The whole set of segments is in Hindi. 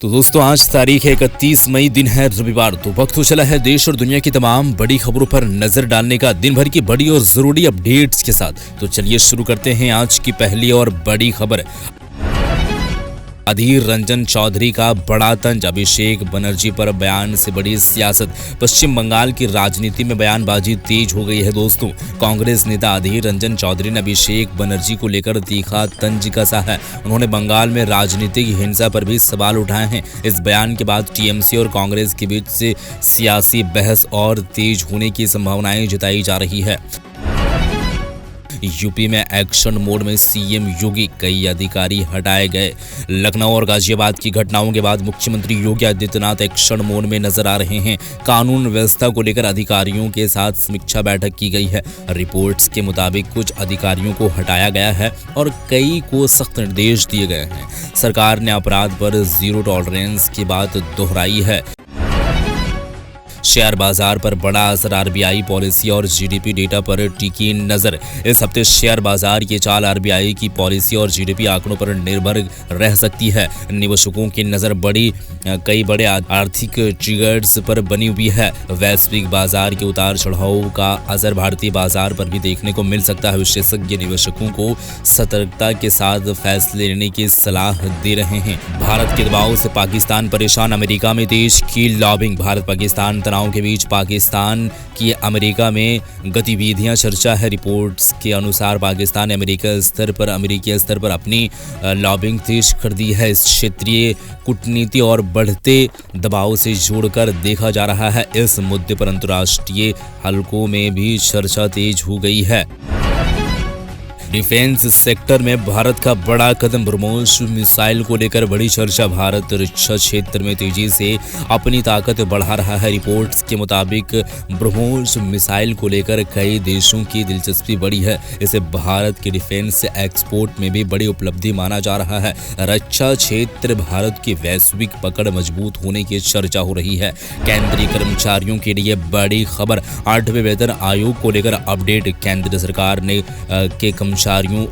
तो दोस्तों आज तारीख है 31 मई, दिन है रविवार। तो वक्त हो चला है देश और दुनिया की तमाम बड़ी खबरों पर नजर डालने का, दिन भर की बड़ी और जरूरी अपडेट्स के साथ। तो चलिए शुरू करते हैं आज की पहली और बड़ी खबर। अधीर रंजन चौधरी का बड़ा तंज, अभिषेक बनर्जी पर बयान से बड़ी सियासत। पश्चिम बंगाल की राजनीति में बयानबाजी तेज हो गई है दोस्तों। कांग्रेस नेता अधीर रंजन चौधरी ने अभिषेक बनर्जी को लेकर तीखा तंज कसा है। उन्होंने बंगाल में राजनीतिक हिंसा पर भी सवाल उठाए हैं। इस बयान के बाद टीएमसी और कांग्रेस के बीच से सियासी बहस और तेज होने की संभावनाएं जताई जा रही है। यूपी में एक्शन मोड में सीएम योगी, कई अधिकारी हटाए गए। लखनऊ और गाजियाबाद की घटनाओं के बाद मुख्यमंत्री योगी आदित्यनाथ एक्शन मोड में नजर आ रहे हैं। कानून व्यवस्था को लेकर अधिकारियों के साथ समीक्षा बैठक की गई है। रिपोर्ट्स के मुताबिक कुछ अधिकारियों को हटाया गया है और कई को सख्त निर्देश दिए गए हैं। सरकार ने अपराध पर जीरो टॉलरेंस की बात दोहराई है। शेयर बाजार पर बड़ा असर, आरबीआई पॉलिसी और जीडीपी डेटा पर टिकी नजर। इस हफ्ते शेयर बाजार की चाल आरबीआई की पॉलिसी और जीडीपी आंकड़ों पर निर्भर रह सकती है। निवेशकों की नजर कई बड़े आर्थिक ट्रिगर्स पर बनी हुई है। वैश्विक बाजार के उतार चढ़ाव का असर भारतीय बाजार पर भी देखने को मिल सकता है। विशेषज्ञ निवेशकों को सतर्कता के साथ फैसले लेने की सलाह दे रहे हैं। भारत के दबाव से पाकिस्तान परेशान, अमेरिका में देश की लॉबिंग। भारत पाकिस्तान तनाव के बीच पाकिस्तान की अमेरिका में गतिविधियां चर्चा है। रिपोर्ट्स के अनुसार पाकिस्तान ने अमेरिकी स्तर पर अपनी लॉबिंग तेज कर दी है। इस क्षेत्रीय कूटनीति और बढ़ते दबाव से जोड़कर देखा जा रहा है। इस मुद्दे पर अंतर्राष्ट्रीय हलकों में भी चर्चा तेज हो गई है। डिफेंस सेक्टर में भारत का बड़ा कदम, ब्रह्मोस मिसाइल को लेकर बड़ी चर्चा। भारत रक्षा क्षेत्र में तेजी से अपनी ताकत बढ़ा रहा है। रिपोर्ट्स के मुताबिक ब्रह्मोस मिसाइल को लेकर कई देशों की दिलचस्पी बढ़ी है। इसे भारत के डिफेंस एक्सपोर्ट में भी बड़ी उपलब्धि माना जा रहा है। रक्षा क्षेत्र भारत की वैश्विक पकड़ मजबूत होने की चर्चा हो रही है। केंद्रीय कर्मचारियों के लिए बड़ी खबर, 8वें वेतन आयोग को लेकर अपडेट। केंद्र सरकार ने के कर्मचारियों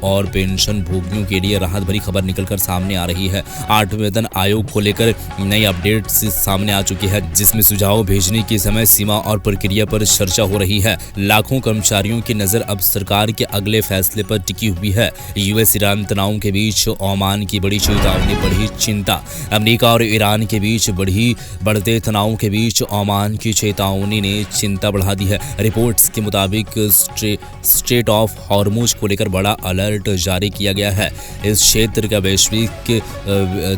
और पेंशन भोगियों के लिए राहत भरी खबर निकलकर सामने आ रही है। 8वें वेतन आयोग को लेकर नई अपडेट्स सामने आ चुकी है, जिसमें सुझाव भेजने की समय सीमा और प्रक्रिया पर चर्चा हो रही है। लाखों कर्मचारियों की नजर अब सरकार के अगले फैसले पर टिकी हुई है। यूएस ईरान तनाव के बीच ओमान की बड़ी चेतावनी, बढ़ी चिंता। अमेरिका और ईरान के बीच बढ़ते तनाव के बीच ओमान की चेतावनी ने चिंता बढ़ा दी है। रिपोर्ट्स के मुताबिक स्ट्रेट ऑफ हॉर्मुज को लेकर बड़ा अलर्ट जारी किया गया है। इस क्षेत्र का वैश्विक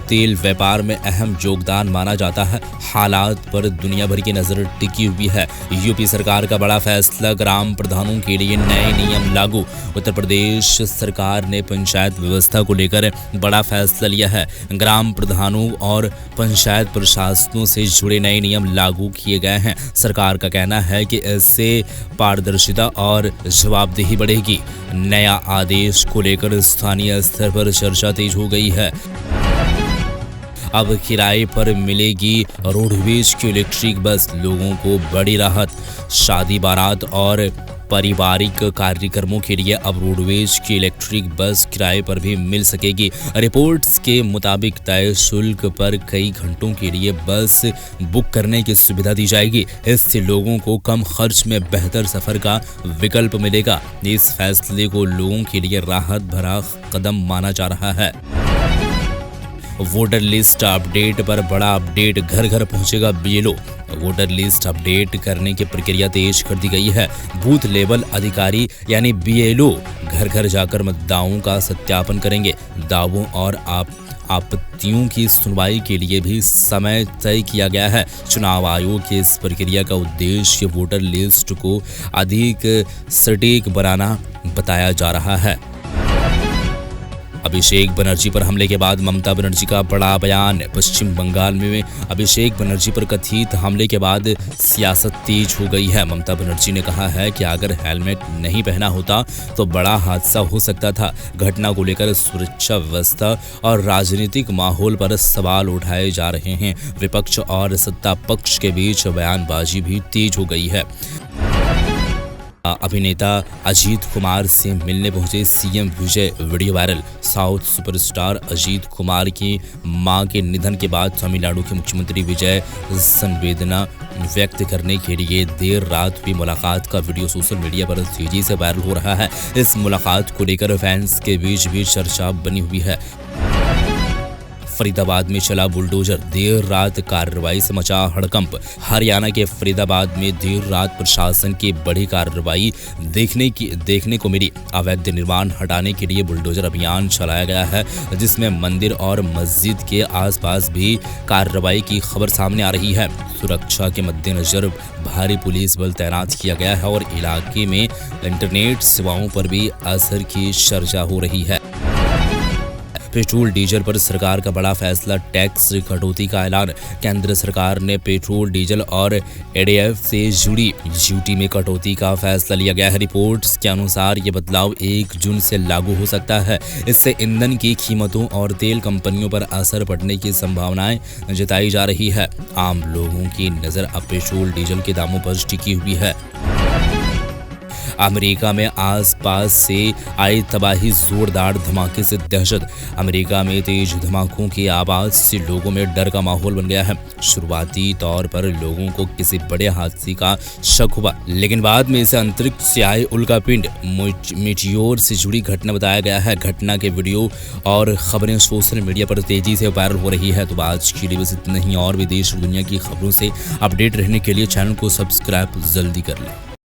तेल व्यापार में अहम योगदान माना जाता है। हालात पर दुनिया भर की नजर टिकी हुई है। यूपी सरकार का बड़ा फैसला, ग्राम प्रधानों के लिए नए नियम लागू। उत्तर प्रदेश सरकार ने पंचायत व्यवस्था को लेकर बड़ा फैसला लिया है। ग्राम प्रधानों और पंचायत प्रशासनों से जुड़े नए नियम लागू किए गए हैं। सरकार का कहना है कि इससे पारदर्शिता और जवाबदेही बढ़ेगी। नया आदेश को लेकर स्थानीय स्तर पर चर्चा तेज हो गई है। अब किराए पर मिलेगी रोडवेज की इलेक्ट्रिक बस, लोगों को बड़ी राहत। शादी, बारात और पारिवारिक कार्यक्रमों के लिए अब रोडवेज की इलेक्ट्रिक बस किराए पर भी मिल सकेगी। रिपोर्ट्स के मुताबिक तय शुल्क पर कई घंटों के लिए बस बुक करने की सुविधा दी जाएगी। इससे लोगों को कम खर्च में बेहतर सफर का विकल्प मिलेगा। इस फैसले को लोगों के लिए राहत भरा कदम माना जा रहा है। वोटर लिस्ट अपडेट पर बड़ा अपडेट, घर घर पहुंचेगा बीएलओ। वोटर लिस्ट अपडेट करने की प्रक्रिया तेज कर दी गई है। बूथ लेवल अधिकारी यानी बीएलओ घर घर जाकर मतदाताओं का सत्यापन करेंगे। दावों और आपत्तियों की सुनवाई के लिए भी समय तय किया गया है। चुनाव आयोग की इस प्रक्रिया का उद्देश्य वोटर लिस्ट को अधिक सटीक बनाना बताया जा रहा है। अभिषेक बनर्जी पर हमले के बाद ममता बनर्जी का बड़ा बयान। पश्चिम बंगाल में अभिषेक बनर्जी पर कथित हमले के बाद सियासत तेज हो गई है। ममता बनर्जी ने कहा है कि अगर हेलमेट नहीं पहना होता तो बड़ा हादसा हो सकता था। घटना को लेकर सुरक्षा व्यवस्था और राजनीतिक माहौल पर सवाल उठाए जा रहे हैं। विपक्ष और सत्ता पक्ष के बीच बयानबाजी भी तेज हो गई है। अभिनेता अजीत कुमार से मिलने पहुंचे CM Vijay, video viral. South superstar Ajith Kumar की मां के निधन के बाद तमिलनाडु के मुख्यमंत्री विजय संवेदना व्यक्त करने के लिए देर रात हुई मुलाकात का वीडियो सोशल मीडिया पर तेजी से वायरल हो रहा है। इस मुलाकात को लेकर फैंस के बीच भी चर्चा बनी हुई है। फरीदाबाद में चला बुलडोजर, देर रात कार्रवाई से मचा हड़कंप। हरियाणा के फरीदाबाद में देर रात प्रशासन की बड़ी कार्रवाई देखने को मिली। अवैध निर्माण हटाने के लिए बुलडोजर अभियान चलाया गया है, जिसमें मंदिर और मस्जिद के आसपास भी कार्रवाई की खबर सामने आ रही है। सुरक्षा के मद्देनजर भारी पुलिस बल तैनात किया गया है और इलाके में इंटरनेट सेवाओं पर भी असर की चर्चा हो रही है। पेट्रोल डीजल पर सरकार का बड़ा फैसला, टैक्स कटौती का ऐलान। केंद्र सरकार ने पेट्रोल डीजल और एडीएफ से जुड़ी ड्यूटी में कटौती का फैसला लिया गया है। रिपोर्ट्स के अनुसार ये बदलाव 1 जून से लागू हो सकता है। इससे ईंधन की कीमतों और तेल कंपनियों पर असर पड़ने की संभावनाएं जताई जा रही है। आम लोगों की नजर अब पेट्रोल डीजल के दामों पर टिकी हुई है। अमेरिका में आसपास से आई तबाही, जोरदार धमाके से दहशत। अमेरिका में तेज धमाकों की आवाज से लोगों में डर का माहौल बन गया है। शुरुआती तौर पर लोगों को किसी बड़े हादसे का शक हुआ, लेकिन बाद में इसे अंतरिक्ष से आए उल्कापिंड मीटियोर से जुड़ी घटना बताया गया है। घटना के वीडियो और खबरें सोशल मीडिया पर तेजी से वायरल हो रही है। तो आज के लिए बस इतना ही, और भी देश और दुनिया की खबरों से अपडेट रहने के लिए चैनल को सब्सक्राइब जल्दी कर लें।